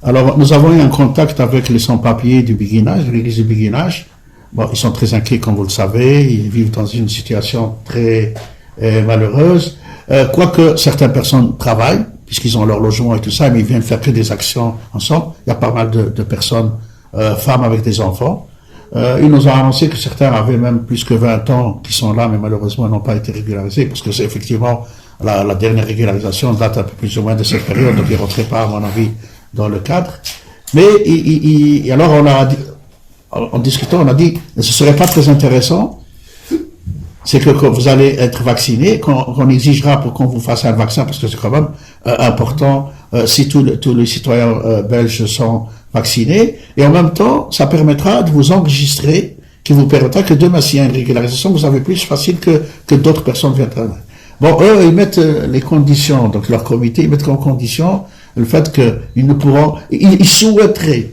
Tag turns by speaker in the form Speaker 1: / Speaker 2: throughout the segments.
Speaker 1: Alors, nous avons eu un contact avec les sans-papiers du Béguinage, de l'église du Béguinage. Bon, ils sont très inquiets, comme vous le savez. Ils vivent dans une situation très malheureuse. Quoique certaines personnes travaillent, puisqu'ils ont leur logement et tout ça, mais ils viennent faire que des actions ensemble. Il y a pas mal de personnes, femmes avec des enfants. Ils nous ont annoncé que certains avaient même plus que 20 ans qui sont là, mais malheureusement n'ont pas été régularisés, parce que c'est effectivement la dernière régularisation date un peu plus ou moins de cette période, donc ils ne rentraient pas, à mon avis, dans le cadre. Mais alors on a dit, en discutant, on a dit, ce serait pas très intéressant, c'est que quand vous allez être vacciné, qu'on exigera pour qu'on vous fasse un vaccin, parce que c'est quand même important, si tous les citoyens belges sont vaccinés, et en même temps, ça permettra de vous enregistrer, qui vous permettra que demain, s'il y a une régularisation, vous avez plus facile que d'autres personnes viennent. Bon, eux, ils mettent les conditions, donc leur comité, ils mettent en condition le fait qu'ils ne pourront, ils souhaiteraient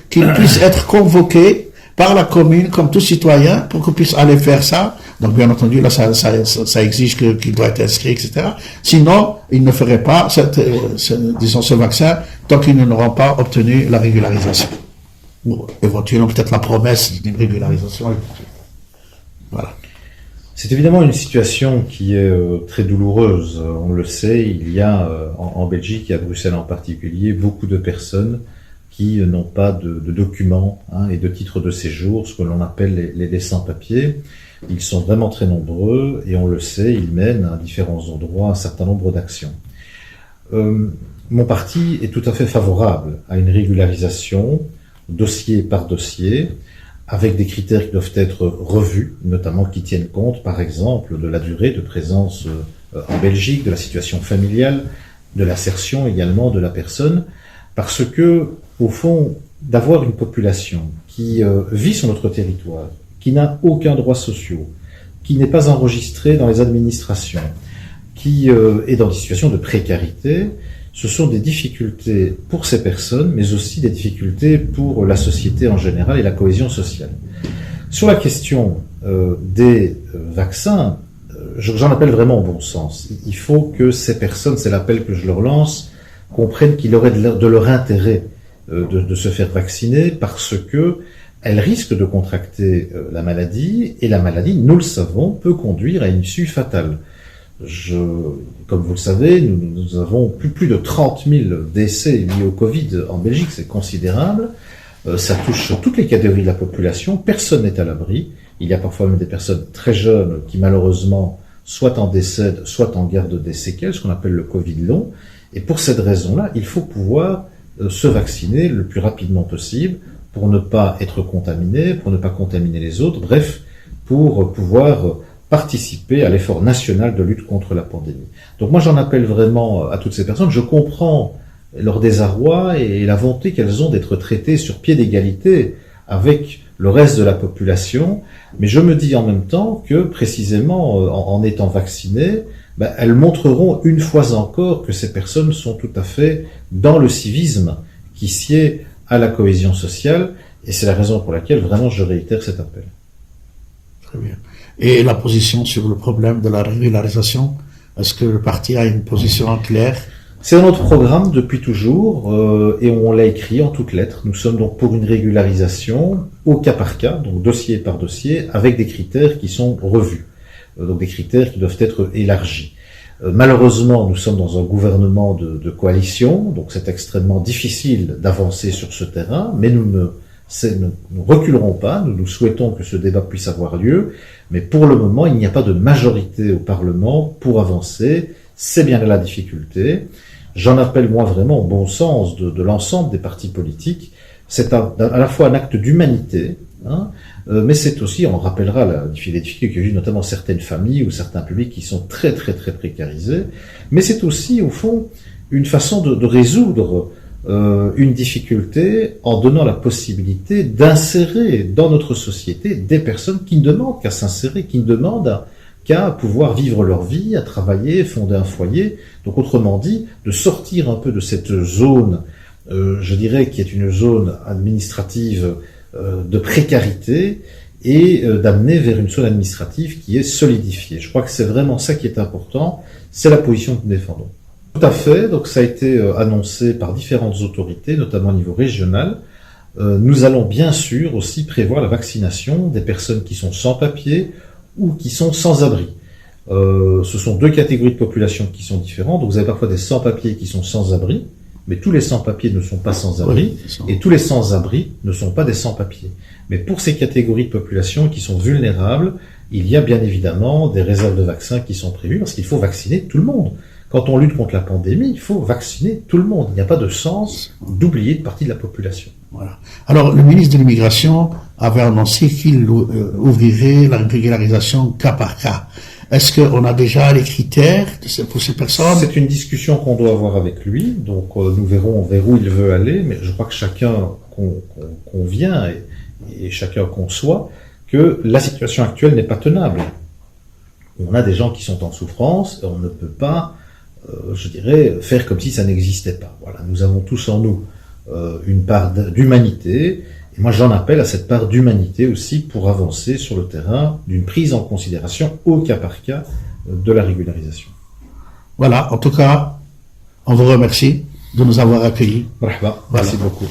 Speaker 1: qu'ils puissent être convoqués par la commune comme tout citoyen pour qu'on puisse aller faire ça. Donc bien entendu, là, ça exige qu'il doit être inscrit, etc. Sinon, ils ne feraient pas ce vaccin tant qu'ils n'auront pas obtenu la régularisation. Ou éventuellement peut-être la promesse d'une régularisation. Voilà.
Speaker 2: C'est évidemment une situation qui est très douloureuse. On le sait, il y a en Belgique et à Bruxelles en particulier beaucoup de personnes qui n'ont pas de documents et de titres de séjour, ce que l'on appelle les sans-papiers. Ils sont vraiment très nombreux et on le sait, ils mènent à différents endroits un certain nombre d'actions. Mon parti est tout à fait favorable à une régularisation, dossier par dossier, avec des critères qui doivent être revus, notamment qui tiennent compte, par exemple, de la durée de présence en Belgique, de la situation familiale, de l'assertion également de la personne, parce que, au fond, d'avoir une population qui vit sur notre territoire, qui n'a aucun droit social, qui n'est pas enregistrée dans les administrations, qui est dans des situations de précarité, ce sont des difficultés pour ces personnes, mais aussi des difficultés pour la société en général et la cohésion sociale. Sur la question des vaccins, j'en appelle vraiment au bon sens. Il faut que ces personnes, c'est l'appel que je leur lance, comprennent qu'il aurait de leur intérêt de se faire vacciner parce que elles risquent de contracter la maladie, et la maladie, nous le savons, peut conduire à une issue fatale. Comme vous le savez, nous avons plus de 30 000 décès liés au Covid en Belgique, c'est considérable. Ça touche toutes les catégories de la population, personne n'est à l'abri. Il y a parfois même des personnes très jeunes qui malheureusement soit en décèdent, soit en gardent des séquelles, ce qu'on appelle le Covid long. Et pour cette raison-là, il faut pouvoir se vacciner le plus rapidement possible pour ne pas être contaminé, pour ne pas contaminer les autres, bref, pour pouvoir participer à l'effort national de lutte contre la pandémie. Donc moi j'en appelle vraiment à toutes ces personnes, je comprends leur désarroi et la volonté qu'elles ont d'être traitées sur pied d'égalité avec le reste de la population, mais je me dis en même temps que précisément en étant vaccinées, elles montreront une fois encore que ces personnes sont tout à fait dans le civisme qui sied à la cohésion sociale, et c'est la raison pour laquelle vraiment je réitère cet appel.
Speaker 1: Très bien. Et la position sur le problème de la régularisation, est-ce que le parti a une position claire?
Speaker 2: C'est dans notre programme depuis toujours, et on l'a écrit en toutes lettres. Nous sommes donc pour une régularisation au cas par cas, donc dossier par dossier, avec des critères qui sont revus, donc des critères qui doivent être élargis. Malheureusement, nous sommes dans un gouvernement de coalition, donc c'est extrêmement difficile d'avancer sur ce terrain, mais nous ne reculerons pas, nous souhaitons que ce débat puisse avoir lieu, mais pour le moment, il n'y a pas de majorité au Parlement pour avancer, c'est bien la difficulté. J'en appelle moi vraiment au bon sens de l'ensemble des partis politiques. C'est à la fois un acte d'humanité, mais c'est aussi, on rappellera les difficultés que vivent notamment certaines familles ou certains publics qui sont très très très précarisés, mais c'est aussi au fond une façon de résoudre une difficulté en donnant la possibilité d'insérer dans notre société des personnes qui ne demandent qu'à s'insérer, qui ne demandent qu'à pouvoir vivre leur vie, à travailler, fonder un foyer. Donc autrement dit, de sortir un peu de cette zone, je dirais, qui est une zone administrative de précarité et d'amener vers une zone administrative qui est solidifiée. Je crois que c'est vraiment ça qui est important, c'est la position que nous défendons. Tout à fait. Donc ça a été annoncé par différentes autorités, notamment au niveau régional. Nous allons bien sûr aussi prévoir la vaccination des personnes qui sont sans papier ou qui sont sans abri. Ce sont deux catégories de population qui sont différentes. Donc vous avez parfois des sans-papiers qui sont sans abri, mais tous les sans-papiers ne sont pas sans abri, et tous les sans-abri ne sont pas des sans-papiers. Mais pour ces catégories de population qui sont vulnérables, il y a bien évidemment des réserves de vaccins qui sont prévues, parce qu'il faut vacciner tout le monde. Quand on lutte contre la pandémie, il faut vacciner tout le monde. Il n'y a pas de sens d'oublier une partie de la population.
Speaker 1: Voilà. Alors, le ministre de l'Immigration avait annoncé qu'il ouvrirait la régularisation cas par cas. Est-ce qu'on a déjà les critères pour ces personnes?
Speaker 2: C'est une discussion qu'on doit avoir avec lui, donc nous verrons vers où il veut aller, mais je crois que chacun convient et chacun conçoit que la situation actuelle n'est pas tenable. On a des gens qui sont en souffrance et on ne peut pas, je dirais, faire comme si ça n'existait pas. Voilà, nous avons tous en nous une part d'humanité, et moi j'en appelle à cette part d'humanité aussi pour avancer sur le terrain d'une prise en considération au cas par cas de la régularisation.
Speaker 1: Voilà, en tout cas, on vous remercie de nous avoir accueillis.
Speaker 2: Marhaba, merci beaucoup.